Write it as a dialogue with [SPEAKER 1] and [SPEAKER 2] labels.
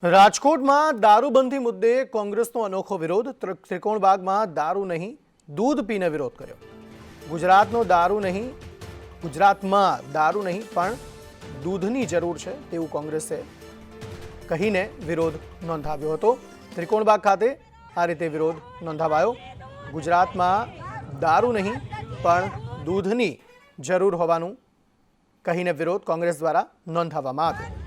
[SPEAKER 1] રાજકોટમાં દારૂબંધી મુદ્દે કોંગ્રેસનો અનોખો વિરોધ. ત્રિકોણબાગમાં દારૂ નહીં દૂધ પીને વિરોધ કર્યો. ગુજરાતમાં દારૂ નહીં પણ દૂધની જરૂર છે તેવું કોંગ્રેસે કહીને વિરોધ નોંધાવ્યો હતો. ત્રિકોણબાગ ખાતે આ રીતે વિરોધ નોંધાવાયો. ગુજરાતમાં દારૂ નહીં પણ દૂધની જરૂર હોવાનું કહીને વિરોધ કોંગ્રેસ દ્વારા નોંધાવવામાં આવ્યો.